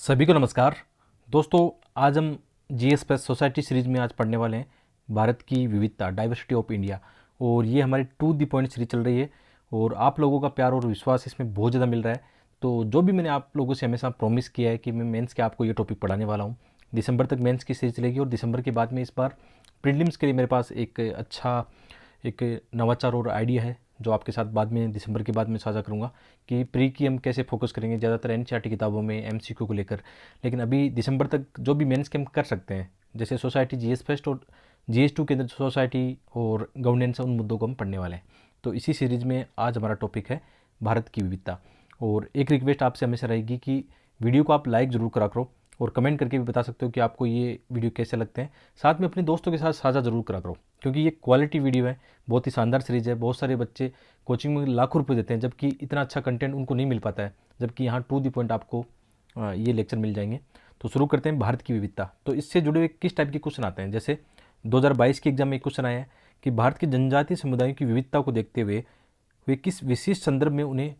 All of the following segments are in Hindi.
सभी को नमस्कार दोस्तों। आज हम जीएस प्लस सोसाइटी सीरीज में आज पढ़ने वाले हैं भारत की विविधता, डाइवर्सिटी ऑफ इंडिया। और ये हमारी टू द पॉइंट सीरीज चल रही है और आप लोगों का प्यार और विश्वास इसमें बहुत ज़्यादा मिल रहा है। तो जो भी मैंने आप लोगों से हमेशा प्रॉमिस किया है कि मैं मेंस के आपको ये टॉपिक पढ़ाने वाला हूँ। दिसंबर तक मेंस की सीरीज चलेगी और दिसंबर के बाद में इस बार प्रीलिम्स के लिए मेरे पास एक नवाचार और आइडिया है जो आपके साथ बाद में दिसंबर के बाद में साझा करूंगा कि प्री की हम कैसे फोकस करेंगे ज़्यादातर एनसीईआरटी किताबों में एमसीक्यू को लेकर। लेकिन अभी दिसंबर तक जो भी मेंस के हम कर सकते हैं, जैसे सोसाइटी जीएस फर्स्ट और जीएस2 के अंदर सोसाइटी और गवर्नेंस, उन मुद्दों को हम पढ़ने वाले हैं। तो इसी सीरीज़ में आज हमारा टॉपिक है भारत की विविधता। और एक रिक्वेस्ट आपसे हमेशा रहेगी कि वीडियो को आप लाइक ज़रूर करा करो और कमेंट करके भी बता सकते हो कि आपको ये वीडियो कैसे लगते हैं। साथ में अपने दोस्तों के साथ साझा ज़रूर करा करो क्योंकि ये क्वालिटी वीडियो है, बहुत ही शानदार सीरीज़ है। बहुत सारे बच्चे कोचिंग में लाखों रुपए देते हैं जबकि इतना अच्छा कंटेंट उनको नहीं मिल पाता है, जबकि यहाँ टू दी पॉइंट आपको ये लेक्चर मिल जाएंगे। तो शुरू करते हैं भारत की विविधता। तो इससे जुड़े हुए किस टाइप के क्वेश्चन आते हैं, जैसे 2022 के एग्जाम में एक क्वेश्चन आया है कि भारत के जनजातीय समुदायों की विविधता को देखते हुए वे किस विशेष संदर्भ में उन्हें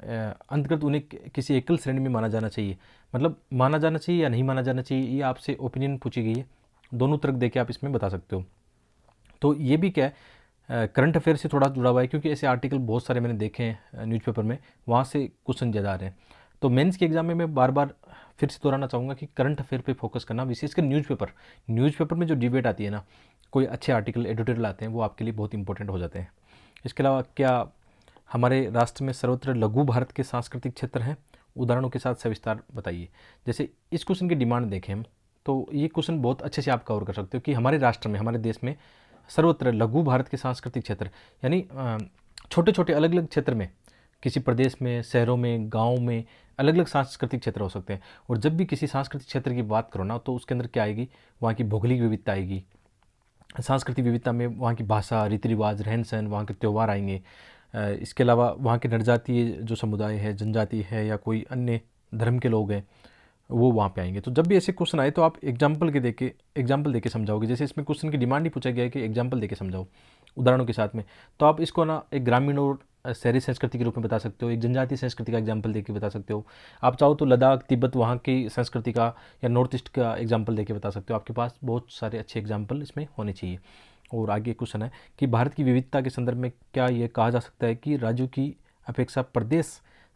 अंतर्गत उन्हें किसी एकल श्रेणी में माना जाना चाहिए। मतलब माना जाना चाहिए या नहीं माना जाना चाहिए, ये आपसे ओपिनियन पूछी गई है। दोनों तरफ देके आप इसमें बता सकते हो। तो ये भी क्या है, करंट अफेयर से थोड़ा जुड़ा हुआ है क्योंकि ऐसे आर्टिकल बहुत सारे मैंने देखे हैं न्यूज़पेपर में, वहाँ से क्वेश्चन ज़्यादा आ रहे हैं। तो मेंस के एग्जाम में मैं बार बार फिर से दोहराना चाहूँगा कि करंट अफेयर पे फोकस करना, विशेषकर न्यूज़पेपर में जो डिबेट आती है ना, कोई अच्छे आर्टिकल एडिटोरियल आते हैं, वो आपके लिए बहुत इंपॉर्टेंट हो जाते हैं। इसके अलावा क्या हमारे राष्ट्र में सर्वत्र लघु भारत के सांस्कृतिक क्षेत्र हैं, उदाहरणों के साथ सविस्तार बताइए। जैसे इस क्वेश्चन की डिमांड देखें हम, तो ये क्वेश्चन बहुत अच्छे से आप कवर कर सकते हो कि हमारे राष्ट्र में, हमारे देश में सर्वत्र लघु भारत के सांस्कृतिक क्षेत्र, यानी छोटे छोटे अलग अलग क्षेत्र में, किसी प्रदेश में, शहरों में, गाँव में अलग अलग सांस्कृतिक क्षेत्र हो सकते हैं। और जब भी किसी सांस्कृतिक क्षेत्र की बात करो ना, तो उसके अंदर क्या आएगी, वहाँ की भौगोलिक विविधता आएगी। सांस्कृतिक विविधता में वहाँ की भाषा, रीति रिवाज, रहन सहन, वहाँ के त्यौहार आएंगे। इसके अलावा वहाँ के जनजातीय जो समुदाय है, जनजाति है या कोई अन्य धर्म के लोग हैं, वो वहाँ पे आएंगे। तो जब भी ऐसे क्वेश्चन आए तो आप एग्जाम्पल दे के समझाओगे। जैसे इसमें क्वेश्चन की डिमांड ही पूछा गया है कि एग्जाम्पल दे के समझाओ उदाहरणों के साथ में। तो आप इसको ना एक ग्रामीण और शहरी संस्कृति के रूप में बता सकते हो, एक जनजातीय संस्कृति का एग्जाम्पल दे के बता सकते हो। आप चाहो तो लद्दाख, तिब्बत, वहाँ की संस्कृति का या नॉर्थ ईस्ट का एग्जाम्पल दे के बता सकते हो। आपके पास बहुत सारे अच्छे एग्जाम्पल इसमें होने चाहिए। और आगे क्वेश्चन है कि भारत की विविधता के संदर्भ में क्या यह कहा जा सकता है कि राज्यों की अपेक्षा प्रदेश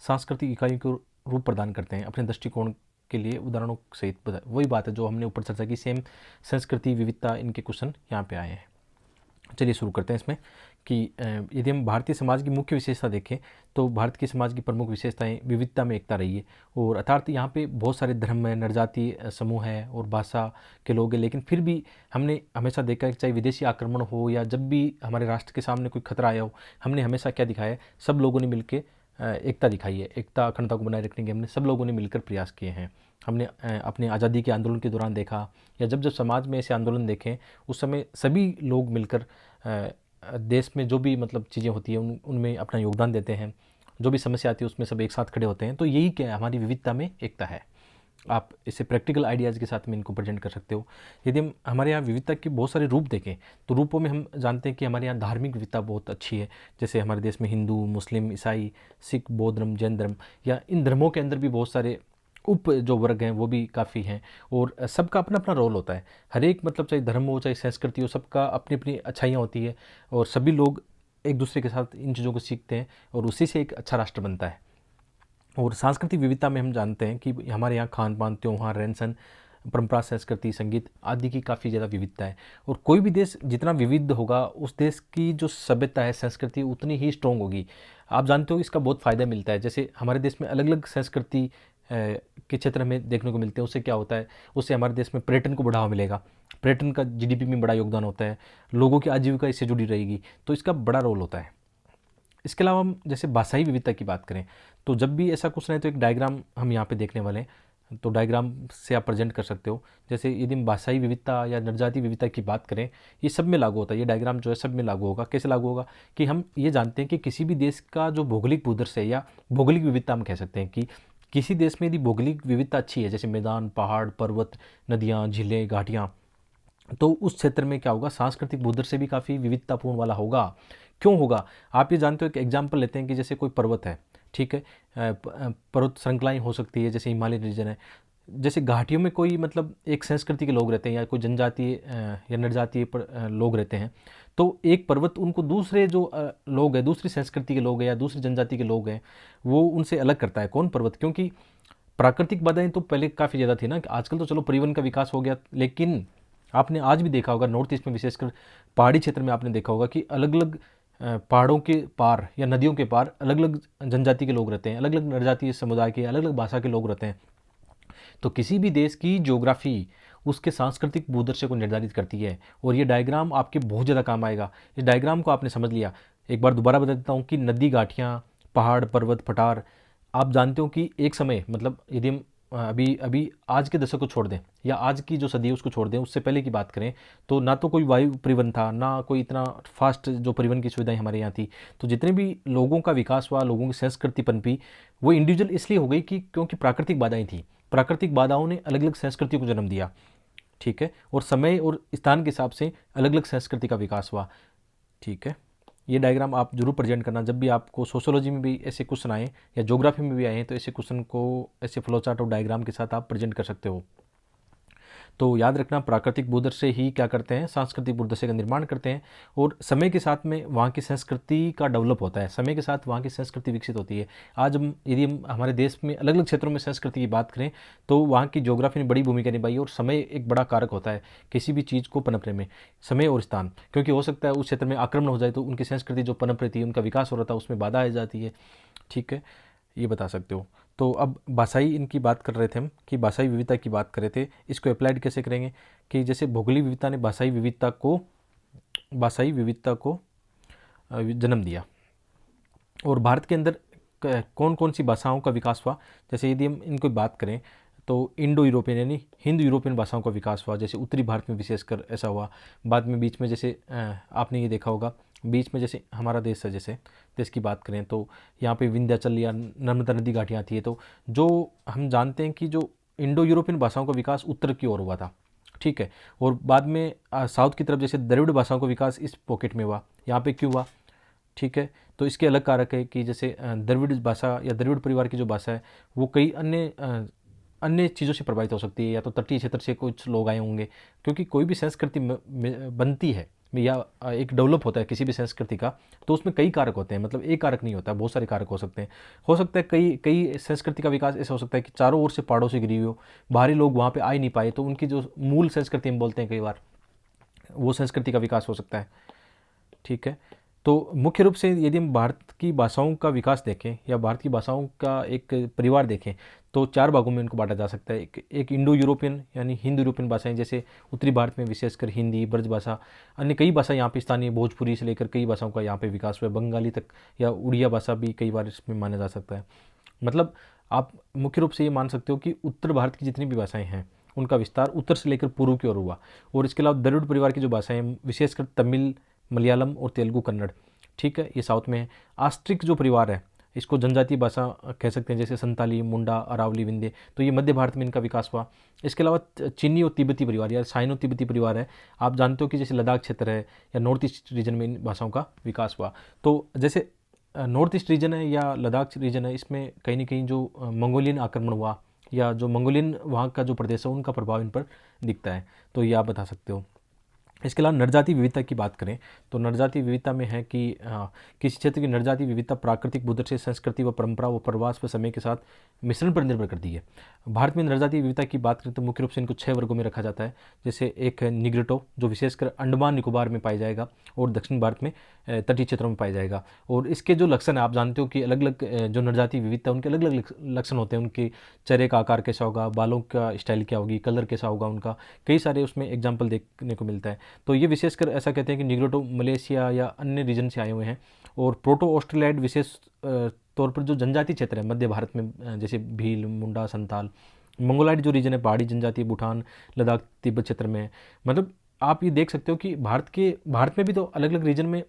सांस्कृतिक इकाइयों को रूप प्रदान करते हैं अपने दृष्टिकोण के लिए, उदाहरणों सहित वही बात है जो हमने ऊपर चर्चा की, सेम संस्कृति विविधता, इनके क्वेश्चन यहाँ पे आए हैं। चलिए शुरू करते हैं इसमें कि यदि हम भारतीय समाज की मुख्य विशेषता देखें तो भारत के समाज की प्रमुख विशेषताएं विविधता में एकता रही है। और अर्थात यहाँ पे बहुत सारे धर्म है, नरजातीय समूह है और भाषा के लोग हैं, लेकिन फिर भी हमने हमेशा देखा है कि चाहे विदेशी आक्रमण हो या जब भी हमारे राष्ट्र के सामने कोई खतरा आया हो, हमने हमेशा क्या दिखाया है, सब लोगों ने मिलकर एकता दिखाई है। एकता, अखंडता को बनाए रखने के हमने सब लोगों ने मिलकर प्रयास किए हैं। हमने अपने आज़ादी के आंदोलन के दौरान देखा या जब जब समाज में ऐसे आंदोलन देखें, उस समय सभी लोग मिलकर देश में जो भी मतलब चीज़ें होती हैं उनमें अपना योगदान देते हैं। जो भी समस्या आती है उसमें सब एक साथ खड़े होते हैं। तो यही क्या है, हमारी विविधता में एकता है। आप इसे प्रैक्टिकल आइडियाज़ के साथ में इनको प्रेजेंट कर सकते हो। यदि हम हमारे यहाँ विविधता के बहुत सारे रूप देखें तो रूपों में हम जानते हैं कि हमारे यहाँ धार्मिक विविधता बहुत अच्छी है। जैसे हमारे देश में हिंदू, मुस्लिम, ईसाई, सिख, बौद्ध धर्म, जैन धर्म, या इन धर्मों के अंदर भी बहुत सारे उप जो वर्ग हैं वो भी काफ़ी हैं। और सबका अपना अपना रोल होता है। हर एक मतलब चाहे धर्म हो चाहे संस्कृति हो, सबका अपनी अपनी अच्छाइयाँ होती है और सभी लोग एक दूसरे के साथ इन चीज़ों को सीखते हैं और उसी से एक अच्छा राष्ट्र बनता है। और सांस्कृतिक विविधता में हम जानते हैं कि हमारे यहाँ खान पान, त्योहार, रहन सहन, परंपरा, संस्कृति, संगीत आदि की काफ़ी ज़्यादा विविधता है। और कोई भी देश जितना विविध होगा, उस देश की जो सभ्यता है, संस्कृति उतनी ही स्ट्रॉन्ग होगी। आप जानते हो इसका बहुत फ़ायदा मिलता है। जैसे हमारे देश में अलग अलग संस्कृति के क्षेत्र में देखने को मिलते हैं। उससे क्या होता है, उससे हमारे देश में पर्यटन को बढ़ावा मिलेगा। पर्यटन का जीडीपी में बड़ा योगदान होता है, लोगों की आजीविका इससे जुड़ी रहेगी, तो इसका बड़ा रोल होता है। इसके अलावा हम जैसे भाषाई विविधता की बात करें तो जब भी ऐसा क्वेश्चन है तो एक डायग्राम हम यहाँ पे देखने वाले हैं। तो डायग्राम से आप प्रेजेंट कर सकते हो। जैसे यदि हम भाषाई विविधता या जनजातीय विविधता की बात करें, ये सब में लागू होता है। ये डायग्राम जो है सब में लागू होगा। कैसे लागू होगा कि हम ये जानते हैं कि किसी भी देश का जो भौगोलिक भूदृश्य है या भौगोलिक विविधता, हम कह सकते हैं कि किसी देश में यदि भौगोलिक विविधता अच्छी है, जैसे मैदान, पहाड़, पर्वत, नदियाँ, झीलें, घाटियाँ, तो उस क्षेत्र में क्या होगा, सांस्कृतिक भूदृश्य भी काफ़ी विविधतापूर्ण वाला होगा। क्यों होगा, आप ये जानते हो। एक एग्जाम्पल लेते हैं कि जैसे कोई पर्वत है, ठीक है। पर्वत श्रृंखलाएँ हो सकती है, जैसे हिमालयन रीजन है। जैसे घाटियों में कोई मतलब एक संस्कृति के लोग रहते हैं या कोई जनजातीय या नरजातीय लोग रहते हैं, तो एक पर्वत उनको दूसरे जो लोग हैं, दूसरी संस्कृति के लोग हैं या दूसरी जनजाति के लोग हैं, वो उनसे अलग करता है। कौन? पर्वत। क्योंकि प्राकृतिक बाधाएं तो पहले काफ़ी ज़्यादा थी ना, आजकल तो चलो परिवहन का विकास हो गया, लेकिन आपने आज भी देखा होगा नॉर्थ ईस्ट में, विशेषकर पहाड़ी क्षेत्र में आपने देखा होगा कि अलग अलग पहाड़ों के पार या नदियों के पार अलग अलग जनजाति के लोग रहते हैं, अलग अलग नरजातीय समुदाय के, अलग अलग भाषा के लोग रहते हैं। तो किसी भी देश की ज्योग्राफी उसके सांस्कृतिक भूदृश्य को निर्धारित करती है, और ये डायग्राम आपके बहुत ज़्यादा काम आएगा। इस डायग्राम को आपने समझ लिया, एक बार दोबारा बता देता हूँ कि नदी, घाटियाँ, पहाड़, पर्वत, पठार, आप जानते हो कि एक समय मतलब यदि हम अभी अभी आज के दशक को छोड़ दें या आज की जो सदी है उसको छोड़ दें, उससे पहले की बात करें, तो ना तो कोई वायु परिवहन था, ना कोई इतना फास्ट जो परिवहन की सुविधाएं हमारे यहाँ थी। तो जितने भी लोगों का विकास हुआ, लोगों की संस्कृति पनपी, वो इंडिविजुअल इसलिए हो गई कि क्योंकि प्राकृतिक बाधाएं थी। प्राकृतिक बाधाओं ने अलग अलग संस्कृतियों को जन्म दिया, ठीक है, और समय और स्थान के हिसाब से अलग अलग संस्कृति का विकास हुआ, ठीक है। ये डायग्राम आप जरूर प्रेजेंट करना, जब भी आपको सोशियोलॉजी में भी ऐसे क्वेश्चन आए या ज्योग्राफी में भी आए हैं, तो ऐसे क्वेश्चन को ऐसे फ्लो चार्ट और डायग्राम के साथ आप प्रेजेंट कर सकते हो। तो याद रखना, प्राकृतिक भूदृश्य ही क्या करते हैं? सांस्कृतिक भूदृश्य का निर्माण करते हैं, और समय के साथ में वहाँ की संस्कृति का डेवलप होता है, समय के साथ वहाँ की संस्कृति विकसित होती है। आज हम यदि हम हमारे देश में अलग अलग क्षेत्रों में संस्कृति की बात करें, तो वहाँ की ज्योग्राफी ने बड़ी भूमिका निभाई, और समय एक बड़ा कारक होता है किसी भी चीज़ को पनपने में, समय और स्थान। क्योंकि हो सकता है उस क्षेत्र में आक्रमण हो जाए तो उनकी संस्कृति जो पनप रही थी, उनका विकास हो रहा था, उसमें बाधा आ जाती है, ठीक है, ये बता सकते हो। तो अब भाषाई इनकी बात कर रहे थे हम कि भाषाई विविधता की बात कर रहे थे, इसको अप्लाइड कैसे करेंगे कि जैसे भौगोलिक विविधता ने भाषाई विविधता को जन्म दिया, और भारत के अंदर कौन कौन सी भाषाओं का विकास हुआ। जैसे यदि हम इनको बात करें तो इंडो यूरोपियन यानी हिंदू यूरोपियन भाषाओं का विकास हुआ, जैसे उत्तरी भारत में विशेषकर ऐसा हुआ। बाद में बीच में जैसे आपने ये देखा होगा, बीच में जैसे हमारा देश है, जैसे देश की बात करें तो यहाँ पे विंध्याचल या नर्मदा नदी घाटियाँ आती है, तो जो हम जानते हैं कि जो इंडो यूरोपियन भाषाओं का विकास उत्तर की ओर हुआ था, ठीक है, और बाद में साउथ की तरफ जैसे द्रविड़ भाषाओं का विकास इस पॉकेट में हुआ। यहाँ पे क्यों हुआ, ठीक है, तो इसके अलग कारक है कि जैसे द्रविड़ भाषा या द्रविड़ परिवार की जो भाषा है वो कई अन्य चीज़ों से प्रभावित हो सकती है, या तो तटीय क्षेत्र से कुछ लोग आए होंगे, क्योंकि कोई भी संस्कृति बनती है या एक डेवलप होता है किसी भी संस्कृति का, तो उसमें कई कारक होते हैं, मतलब एक कारक नहीं होता, बहुत सारे कारक हो सकते हैं। हो सकता है कई कई संस्कृति का विकास ऐसा हो सकता है कि चारों ओर से पहाड़ों से घिरी हुई हो, बाहरी लोग वहाँ पे आ ही नहीं पाए, तो उनकी जो मूल संस्कृति हम बोलते हैं कई बार, वो संस्कृति का विकास हो सकता है, ठीक है। तो मुख्य रूप से यदि हम भारत की भाषाओं का विकास देखें या भारत की भाषाओं का एक परिवार देखें, तो चार भागों में इनको बांटा जा सकता है। एक इंडो यूरोपियन यानी हिंद यूरोपियन भाषाएं, जैसे उत्तरी भारत में विशेषकर हिंदी, ब्रज भाषा, अन्य कई भाषा यहाँ पे स्थानीय भोजपुरी से लेकर कई भाषाओं का यहाँ पे विकास हुआ है, बंगाली तक या उड़िया भाषा भी कई बार इसमें माना जा सकता है। मतलब आप मुख्य रूप से ये मान सकते हो कि उत्तर भारत की जितनी भी भाषाएं हैं उनका विस्तार उत्तर से लेकर पूर्व की ओर हुआ। और इसके अलावा द्रविड़ परिवार की जो भाषाएं विशेषकर तमिल, मलयालम और तेलुगु, कन्नड़, ठीक है, ये साउथ में है। आस्ट्रिक जो परिवार है इसको जनजातीय भाषा कह सकते हैं, जैसे संताली, मुंडा, अरावली, विंध्य, तो ये मध्य भारत में इनका विकास हुआ। इसके अलावा चीनी और तिब्बती परिवार या साइनो तिब्बती परिवार है, आप जानते हो कि जैसे लद्दाख क्षेत्र है या नॉर्थ ईस्ट रीजन में इन भाषाओं का विकास हुआ। तो जैसे नॉर्थ ईस्ट रीजन है या लद्दाख रीजन है, इसमें कहीं ना कहीं जो मंगोलियन आक्रमण हुआ या जो मंगोलियन वहाँ का जो प्रदेश है उनका प्रभाव इन पर दिखता है, तो ये आप बता सकते हो। इसके अलावा नरजाति विविधता की बात करें तो नरजाति विविधता में है कि किसी क्षेत्र की नरजाति विविधता प्राकृतिक भूदृश्य, संस्कृति व परंपरा व प्रवास व समय के साथ मिश्रण पर निर्भर करती है। भारत में नरजाति विविधता की बात करें तो मुख्य रूप से इनको 6 वर्गों में रखा जाता है। जैसे एक है निग्रोटो, जो विशेषकर अंडमान निकोबार में पाया जाएगा और दक्षिण भारत में तटीय क्षेत्रों में पाया जाएगा। और इसके जो लक्षण है, आप जानते हो कि अलग अलग जो नरजाति विविधता उनके अलग अलग लक्षण होते हैं। उनके चेहरे का आकार कैसा होगा, बालों का स्टाइल क्या होगी, कलर कैसा होगा उनका, कई सारे उसमें एग्जाम्पल देखने को मिलता है। तो ये विशेषकर ऐसा कहते हैं कि निग्रोटो मलेशिया या अन्य रीजन से आए हुए हैं। और प्रोटो ऑस्ट्रेलियाइड विशेष तौर पर जो जनजाति क्षेत्र है मध्य भारत में, जैसे भील, मुंडा, संताल। मंगोलाइड जो रीजन है पहाड़ी जनजाति भूटान, लद्दाख, तिब्बत क्षेत्र में है। मतलब आप ये देख सकते हो कि भारत में भी तो अलग अलग रीजन में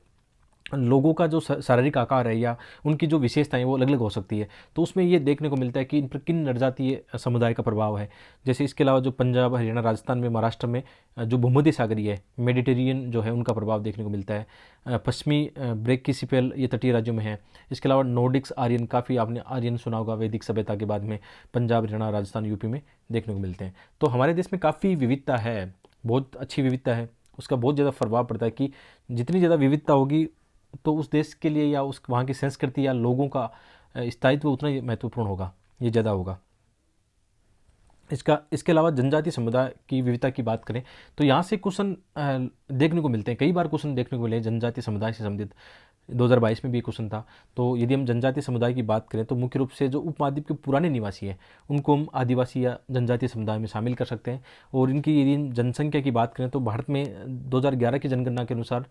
लोगों का जो शारीरिक आकार है या उनकी जो विशेषताएं वो अलग अलग हो सकती है। तो उसमें ये देखने को मिलता है कि इन पर किन जनजातीय समुदाय का प्रभाव है। जैसे इसके अलावा जो पंजाब, हरियाणा, राजस्थान में, महाराष्ट्र में जो भूमध्य सागरीय है, मेडिटेरियन जो है, उनका प्रभाव देखने को मिलता है। पश्चिमी ब्रैकिसिपेल ये तटीय राज्यों में है। इसके अलावा नॉर्डिक्स आर्यन, काफ़ी आपने आर्यन सुना होगा वैदिक सभ्यता के बाद में, पंजाब, हरियाणा, राजस्थान, यूपी में देखने को मिलते हैं। तो हमारे देश में काफ़ी विविधता है, बहुत अच्छी विविधता है। उसका बहुत ज़्यादा प्रभाव पड़ता है कि जितनी ज़्यादा विविधता होगी तो उस देश के लिए या उस वहाँ की संस्कृति या लोगों का स्थायित्व उतना ही महत्वपूर्ण होगा, ये ज़्यादा होगा। इसके अलावा जनजातीय समुदाय की विविधता की बात करें तो यहाँ से क्वेश्चन देखने को मिलते हैं, कई बार क्वेश्चन देखने को मिले जनजातीय समुदाय से संबंधित। 2022 में भी क्वेश्चन था। तो यदि हम जनजातीय समुदाय की बात करें तो मुख्य रूप से जो उपमहाद्वीप के पुराने निवासी हैं उनको हम आदिवासी या जनजातीय समुदाय में शामिल कर सकते हैं। और इनकी यदि जनसंख्या की बात करें तो भारत में 2011 की जनगणना के अनुसार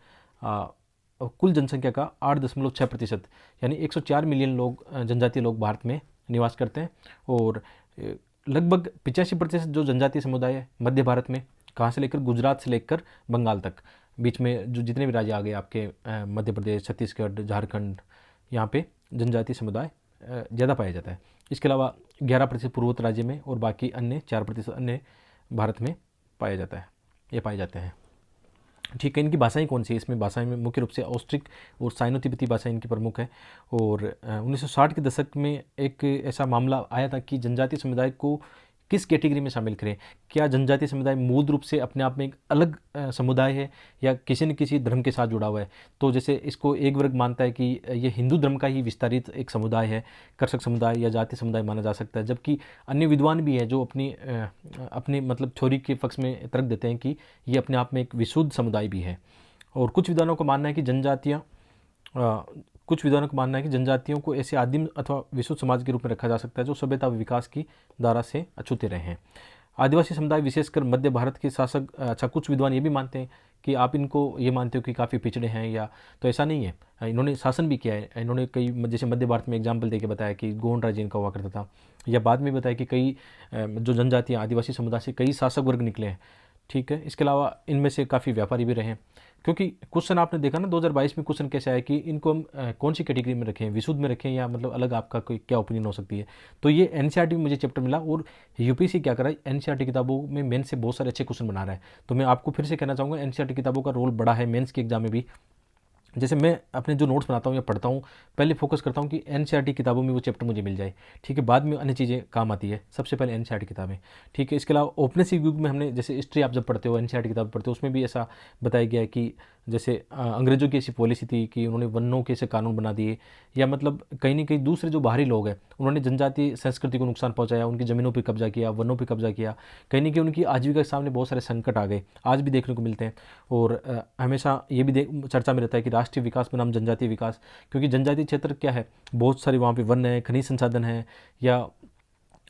कुल जनसंख्या का 8.6% यानी 104 मिलियन लोग जनजातीय लोग भारत में निवास करते हैं। और लगभग 85% जो जनजातीय समुदाय है मध्य भारत में, कहाँ से लेकर गुजरात से लेकर बंगाल तक, बीच में जो जितने भी राज्य आ गए आपके मध्य प्रदेश, छत्तीसगढ़, झारखंड, यहाँ पे जनजातीय समुदाय ज़्यादा पाया जाता है। इसके अलावा 11% पूर्वोत्तर राज्य में और बाकी अन्य 4% अन्य भारत में पाया जाता है, ये पाए जाते हैं। ठीक है, इनकी भाषाएं कौन सी है? इसमें भाषाएं में मुख्य रूप से ऑस्ट्रिक और साइनो तिब्बती भाषा इनकी प्रमुख है। और 1960 के दशक में एक ऐसा मामला आया था कि जनजातीय समुदाय को किस कैटेगरी में शामिल करें। क्या जनजातीय समुदाय मूल रूप से अपने आप में एक अलग समुदाय है या किसी न किसी धर्म के साथ जुड़ा हुआ है? तो जैसे इसको एक वर्ग मानता है कि ये हिंदू धर्म का ही विस्तारित एक समुदाय है, कर्षक समुदाय या जातीय समुदाय माना जा सकता है। जबकि अन्य विद्वान भी हैं जो अपनी मतलब थ्योरी के पक्ष में तर्क देते हैं कि ये अपने आप में एक विशुद्ध समुदाय भी है। और कुछ विद्वानों का मानना है कि जनजातियों को ऐसे आदिम अथवा विशुद्ध समाज के रूप में रखा जा सकता है जो सभ्यता व विकास की धारा से अछूते रहे हैं। आदिवासी समुदाय विशेषकर मध्य भारत के शासक, अच्छा कुछ विद्वान ये भी मानते हैं कि आप इनको ये मानते हो कि काफ़ी पिछड़े हैं, या तो ऐसा नहीं है, इन्होंने शासन भी किया है। इन्होंने कई, जैसे मध्य भारत में एग्जाम्पल देके बताया कि गोंड राज्य इनका हुआ करता था, या बाद में बताया कि कई जो जनजातियाँ आदिवासी समुदाय से कई शासक वर्ग निकले हैं। ठीक है, इसके अलावा इनमें से काफ़ी व्यापारी भी रहे हैं। क्योंकि क्वेश्चन आपने देखा ना 2022 में क्वेश्चन कैसे आया कि इनको हम कौन सी कैटेगरी में रखें, विशुद्ध में रखें या मतलब अलग, आपका कोई क्या ओपिनियन हो सकती है। तो ये एनसीईआरटी में मुझे चैप्टर मिला और यूपीएससी क्या कर रहा है, एनसीईआरटी किताबों में मेंस से बहुत सारे अच्छे क्वेश्चन बना रहा है। तो मैं आपको फिर से कहना चाहूँगा एनसीईआरटी किताबों का रोल बड़ा है मेंस के एग्जाम में भी। जैसे मैं अपने जो नोट्स बनाता हूँ या पढ़ता हूँ, पहले फोकस करता हूँ कि एनसीईआरटी किताबों में वो चैप्टर मुझे मिल जाए। ठीक है, बाद में अन्य चीज़ें काम आती है, सबसे पहले एनसीईआरटी किताबें। ठीक है, इसके अलावा औपनिवेशिक युग में हमने जैसे हिस्ट्री आप जब पढ़ते हो, एनसीईआरटी किताब पढ़ते हो, उसमें भी ऐसा बताया गया है कि जैसे अंग्रेज़ों की ऐसी पॉलिसी थी कि उन्होंने वनों के ऐसे कानून बना दिए, या मतलब कहीं ना कहीं दूसरे जो बाहरी लोग हैं उन्होंने जनजातीय संस्कृति को नुकसान पहुंचाया, उनकी ज़मीनों पर कब्जा किया, वनों पर कब्जा किया, कहीं ना कहीं उनकी आजीविका के सामने बहुत सारे संकट आ गए, आज भी देखने को मिलते हैं। और हमेशा ये भी चर्चा में रहता है कि राष्ट्रीय विकास बनाम जनजातीय विकास, क्योंकि जनजातीय क्षेत्र क्या है, बहुत सारे वहाँ पे वन है, खनिज संसाधन है, या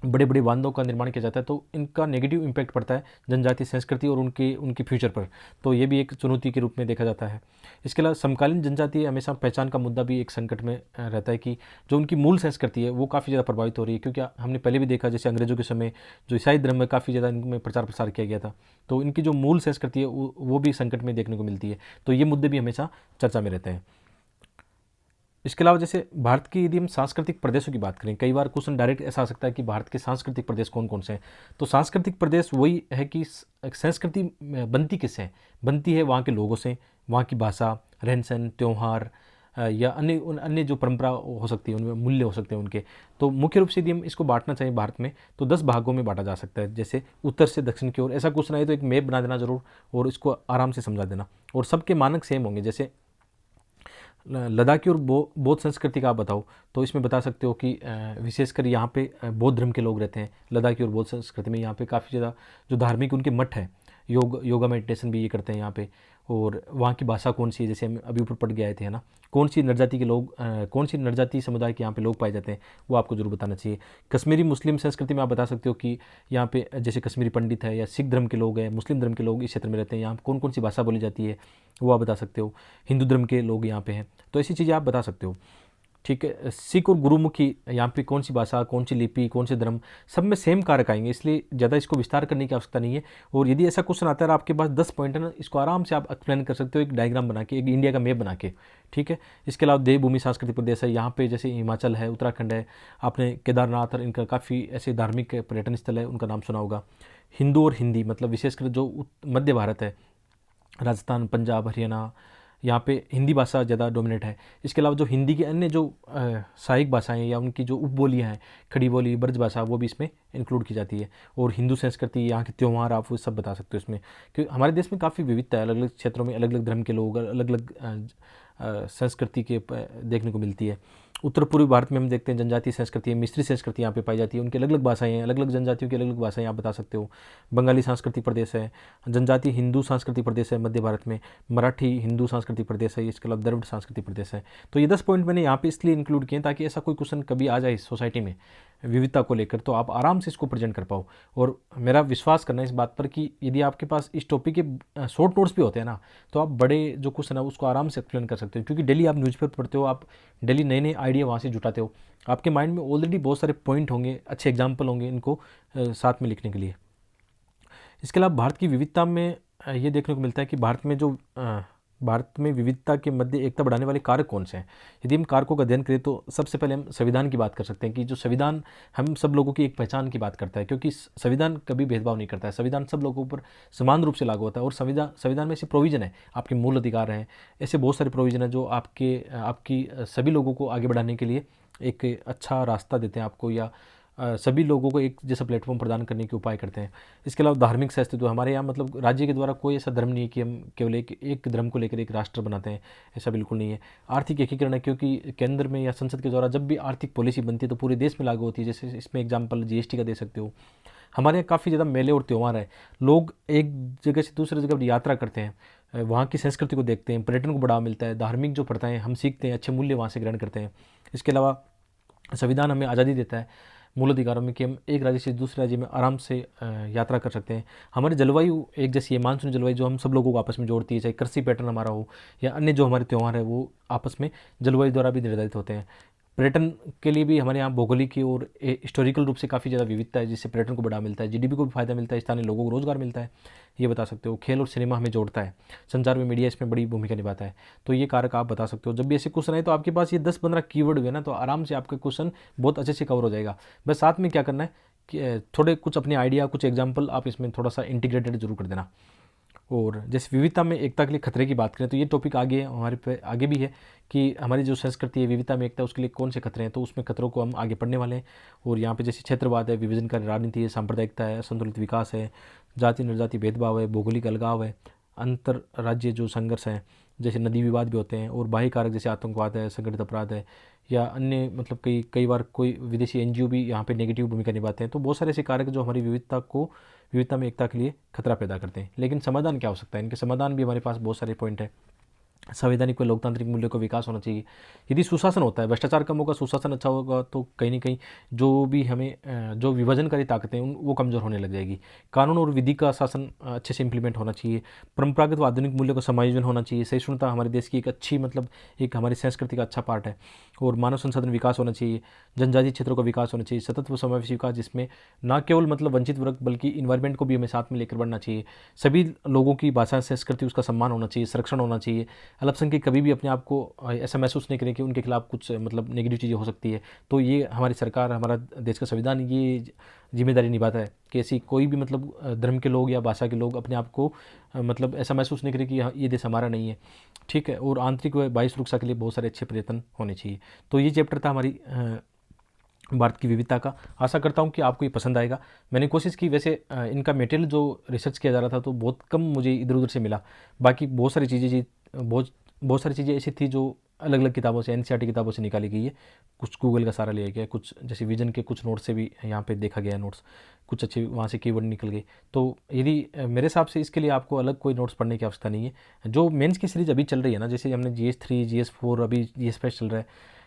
बड़े बड़े बांधों का निर्माण किया जाता है, तो इनका नेगेटिव इम्पैक्ट पड़ता है जनजातीय संस्कृति और उनकी फ्यूचर पर। तो ये भी एक चुनौती के रूप में देखा जाता है। इसके अलावा समकालीन जनजातीय हमेशा पहचान का मुद्दा भी एक संकट में रहता है कि जो उनकी मूल संस्कृति है वो काफ़ी ज़्यादा प्रभावित हो रही है। क्योंकि हमने पहले भी देखा, जैसे अंग्रेज़ों के समय जो ईसाई धर्म में काफ़ी ज़्यादा इनमें प्रचार प्रसार किया गया था, तो इनकी जो मूल संस्कृति है वो भी संकट में देखने को मिलती है। तो ये मुद्दे भी हमेशा चर्चा में रहते हैं। इसके अलावा जैसे भारत की यदि हम सांस्कृतिक प्रदेशों की बात करें, कई बार क्वेश्चन डायरेक्ट ऐसा आ सकता है कि भारत के सांस्कृतिक प्रदेश कौन कौन से हैं। तो सांस्कृतिक प्रदेश वही है कि संस्कृति बनती किससे है, बनती है वहाँ के लोगों से, वहाँ की भाषा, रहन सहन, त्यौहार, या अन्य जो परंपरा हो सकती है, उनमें मूल्य हो सकते हैं उनके। तो मुख्य रूप से यदि हम इसको बांटना चाहिए भारत में तो 10 भागों में बांटा जा सकता है, जैसे उत्तर से दक्षिण की ओर। ऐसा क्वेश्चन आए तो एक मैप बना देना जरूर और इसको आराम से समझा देना, और सबके मानक सेम होंगे। जैसे लद्दाखी और बौद्ध संस्कृति का आप बताओ, तो इसमें बता सकते हो कि विशेषकर यहाँ पे बौद्ध धर्म के लोग रहते हैं। लद्दाखी और बौद्ध संस्कृति में यहाँ पे काफ़ी ज़्यादा जो धार्मिक उनके मठ है, योगा मेडिटेशन भी ये करते हैं यहाँ पे। और वहाँ की भाषा कौन सी है, जैसे हम अभी ऊपर पढ़ के आए थे, है ना, कौन सी नरजाति समुदाय के यहाँ पे लोग पाए जाते हैं, वो आपको जरूर बताना चाहिए। कश्मीरी मुस्लिम संस्कृति में आप बता सकते हो कि यहाँ पे जैसे कश्मीरी पंडित है, या सिख धर्म के लोग हैं, मुस्लिम धर्म के लोग इस क्षेत्र में रहते हैं, यहाँ कौन कौन सी भाषा बोली जाती है वो आप बता सकते हो। हिंदू धर्म के लोग यहाँ पे हैं, तो ऐसी चीज़ें आप बता सकते हो। ठीक है। सिख और गुरुमुखी, यहाँ पे कौन सी भाषा, कौन सी लिपि, कौन से धर्म, सब में सेम कारक आएंगे, इसलिए ज़्यादा इसको विस्तार करने की आवश्यकता नहीं है। और यदि ऐसा क्वेश्चन आता है आपके पास 10 पॉइंट है ना, इसको आराम से आप एक्सप्लेन कर सकते हो एक डायग्राम बना के, एक इंडिया का मैप बना के। ठीक है। इसके अलावा देवभूमि सांस्कृतिक प्रदेश है, यहाँ पे जैसे हिमाचल है, उत्तराखंड है, आपने केदारनाथ और इनका काफ़ी ऐसे धार्मिक पर्यटन स्थल है, उनका नाम सुना होगा। हिंदू और हिंदी, मतलब विशेषकर जो मध्य भारत है, राजस्थान, पंजाब, हरियाणा, यहाँ पे हिंदी भाषा ज़्यादा डोमिनेट है। इसके अलावा जो हिंदी की अन्य जो सहायक भाषाएं या उनकी जो उपबोलियाँ हैं, खड़ी बोली, ब्रज भाषा, वो भी इसमें इंक्लूड की जाती है। और हिंदू संस्कृति, यहाँ के त्यौहार, आप वो सब बता सकते हो इसमें, क्योंकि हमारे देश में काफ़ी विविधता है, अलग अलग क्षेत्रों में अलग अलग धर्म के लोग, अलग अलग संस्कृति के देखने को मिलती है। उत्तर पूर्वी भारत में हम देखते हैं जनजातीय संस्कृति है, मिश्री संस्कृति यहाँ पे पाई जाती है, उनकी अलग अलग भाषाएं हैं, अलग अलग जनजातियों की अलग अलग भाषाएं आप बता सकते हो। बंगाली सांस्कृतिक प्रदेश है, जनजातीय हिंदू सांस्कृतिक प्रदेश है मध्य भारत में, मराठी हिंदू सांस्कृतिक प्रदेश है, इसके अलावा द्रविड़ सांस्कृतिक प्रदेश है। तो ये 10 पॉइंट मैंने यहाँ पे इसलिए इंक्लूड किए ताकि ऐसा कोई क्वेश्चन कभी आ जाए सोसाइटी में विविधता को लेकर, तो आप आराम से इसको प्रेजेंट कर पाओ। और मेरा विश्वास करना इस बात पर कि यदि आपके पास इस टॉपिक के शॉर्ट नोट्स भी होते हैं ना, तो आप बड़े जो क्वेश्चन है उसको आराम से एक्सप्लेन कर सकते हो, क्योंकि डेली आप न्यूज़पेपर पढ़ते हो, आप डेली नए नए आइडिया वहाँ से जुटाते हो, आपके माइंड में ऑलरेडी बहुत सारे पॉइंट होंगे, अच्छे एग्जाम्पल होंगे इनको साथ में लिखने के लिए। इसके अलावा भारत की विविधता में ये देखने को मिलता है कि भारत में विविधता के मध्य एकता बढ़ाने वाले कारक कौन से हैं। यदि हम कारकों का अध्ययन करें तो सबसे पहले हम संविधान की बात कर सकते हैं, कि जो संविधान हम सब लोगों की एक पहचान की बात करता है, क्योंकि संविधान कभी भेदभाव नहीं करता है, संविधान सब लोगों पर समान रूप से लागू होता है। और संविधान में ऐसे प्रोविजन है, आपके मूल अधिकार हैं, ऐसे बहुत सारे प्रोविजन है जो आपकी सभी लोगों को आगे बढ़ाने के लिए एक अच्छा रास्ता देते हैं आपको, या सभी लोगों को एक जैसा प्लेटफॉर्म प्रदान करने के उपाय करते हैं। इसके अलावा धार्मिक सहअस्तित्व, हमारे यहाँ मतलब राज्य के द्वारा कोई ऐसा धर्म नहीं है कि हम केवल एक धर्म को लेकर एक राष्ट्र बनाते हैं, ऐसा बिल्कुल नहीं है। आर्थिक एकीकरण है, क्योंकि केंद्र में या संसद के द्वारा जब भी आर्थिक पॉलिसी बनती है तो पूरे देश में लागू होती है, जैसे इसमें एग्जाम्पल जीएसटी का दे सकते हो। हमारे यहाँ काफ़ी ज़्यादा मेले और त्यौहार है, लोग एक जगह से दूसरी जगह यात्रा करते हैं, वहाँ की संस्कृति को देखते हैं, पर्यटन को बढ़ावा मिलता है, धार्मिक जो प्रथाएं हम सीखते हैं, अच्छे मूल्य वहाँ से ग्रहण करते हैं। इसके अलावा संविधान हमें आज़ादी देता है मूल अधिकारों में, कि हम एक राज्य से दूसरे राज्य में आराम से यात्रा कर सकते हैं। हमारी जलवायु एक जैसी है, मानसून जलवायु जो हम सब लोगों को आपस में जोड़ती है, चाहे कृषि पैटर्न हमारा हो या अन्य जो हमारे त्यौहार है, वो आपस में जलवायु द्वारा भी निर्धारित होते हैं। पर्यटन के लिए भी हमारे यहाँ भौगोलिक और हिस्टोरिकल रूप से काफ़ी ज़्यादा विविधता है, जिससे पर्यटन को बढ़ावा मिलता है, जीडीपी को भी फायदा मिलता है, स्थानीय लोगों को रोजगार मिलता है, ये बता सकते हो। खेल और सिनेमा हमें जोड़ता है, संचार में मीडिया इसमें बड़ी भूमिका निभाता है, तो ये कारक आप बता सकते हो। जब भी ऐसे क्वेश्चन आए तो आपके पास ये 10-15 कीवर्ड हुए ना, तो आराम से आपका क्वेश्चन बहुत अच्छे से कवर हो जाएगा। बस साथ में क्या करना है कि थोड़े कुछ अपने आइडिया, कुछ एग्जाम्पल आप इसमें थोड़ा सा इंटीग्रेटेड जरूर कर देना। और जैसे विविधता में एकता के लिए खतरे की बात करें तो ये टॉपिक आगे हमारे पे आगे भी है, कि हमारी जो संस्कृति है, विविधता में एकता, उसके लिए कौन से खतरे हैं, तो उसमें खतरों को हम आगे पढ़ने वाले हैं। और यहाँ पे जैसे क्षेत्रवाद है, विभाजनकारी राजनीति है, सांप्रदायिकता है, असंतुलित विकास है, जाति निर्जाति भेदभाव है, भौगोलिक अलगाव है, अंतर राज्य जो संघर्ष है, जैसे नदी विवाद भी होते हैं, और बाह्य कारक जैसे आतंकवाद है, संगठित अपराध है, या अन्य मतलब कई बार कोई विदेशी एनजीओ भी यहाँ पे नेगेटिव भूमिका निभाते हैं। तो बहुत सारे ऐसे कारक जो हमारी विविधता में एकता के लिए खतरा पैदा करते हैं। लेकिन समाधान क्या हो सकता है, इनके समाधान भी हमारे पास बहुत सारे पॉइंट है। संवैधानिक व लोकतांत्रिक मूल्यों का विकास होना चाहिए। यदि सुशासन होता है, भ्रष्टाचार कम होगा, सुशासन अच्छा होगा, तो कहीं ना कहीं जो भी हमें जो विभाजनकारी ताकतें वो कमज़ोर होने लग जाएगी। कानून और विधि का शासन अच्छे से इंप्लीमेंट होना चाहिए। परंपरागत व आधुनिक मूल्यों का समायोजन होना चाहिए। सहिष्णुता हमारे देश की एक अच्छी मतलब एक हमारी संस्कृति का अच्छा पार्ट है। और मानव संसाधन विकास होना चाहिए। जनजातीय क्षेत्रों का विकास होना चाहिए। सतत व समावेशी विकास, जिसमें न केवल मतलब वंचित वर्ग बल्कि इन्वायरमेंट को भी हमें साथ में लेकर बढ़ना चाहिए। सभी लोगों की भाषा संस्कृति उसका सम्मान होना चाहिए, संरक्षण होना चाहिए। अल्पसंख्यक कभी भी अपने आप को ऐसा महसूस नहीं करें कि उनके खिलाफ कुछ मतलब नेगेटिव चीज़ें हो सकती है। तो ये हमारी सरकार, हमारा देश का संविधान ये जिम्मेदारी निभाता है कि ऐसी कोई भी मतलब धर्म के लोग या भाषा के लोग अपने आप को मतलब ऐसा महसूस नहीं करें कि ये देश हमारा नहीं है। ठीक है। और आंतरिक व बाह्य सुरक्षा के लिए बहुत सारे अच्छे प्रयत्न होने चाहिए। तो ये चैप्टर था हमारी भारत की विविधता का। आशा करता हूँ कि आपको ये पसंद आएगा। मैंने कोशिश की, वैसे इनका मटेरियल जो रिसर्च किया जा रहा था तो बहुत कम मुझे इधर उधर से मिला। बाकी बहुत सारी चीज़ें ऐसी थी जो अलग अलग किताबों से, एनसीईआरटी किताबों से निकाली गई है। कुछ गूगल का सारा लिया गया, कुछ जैसे विजन के कुछ नोट्स से भी यहाँ पे देखा गया नोट्स, कुछ अच्छे वहाँ से कीवर्ड निकल गए। तो यदि मेरे हिसाब से इसके लिए आपको अलग कोई नोट्स पढ़ने की आवश्यकता नहीं है। जो मेंस की सीरीज अभी चल रही है ना, जैसे हमने GS3, GS4, अभी GS5 चल रहा है,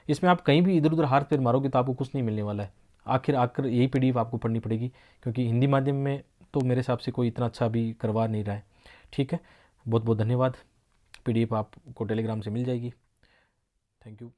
इसमें आप कहीं भी इधर उधर हाथ पैर मारोगे तो आपको कुछ नहीं मिलने वाला है। आखिर यही PDF आपको पढ़नी पड़ेगी, क्योंकि हिंदी माध्यम में तो मेरे हिसाब से कोई इतना अच्छा अभी करवा नहीं रहा है। ठीक है। बहुत बहुत धन्यवाद। PDF आपको टेलीग्राम से मिल जाएगी। Thank you.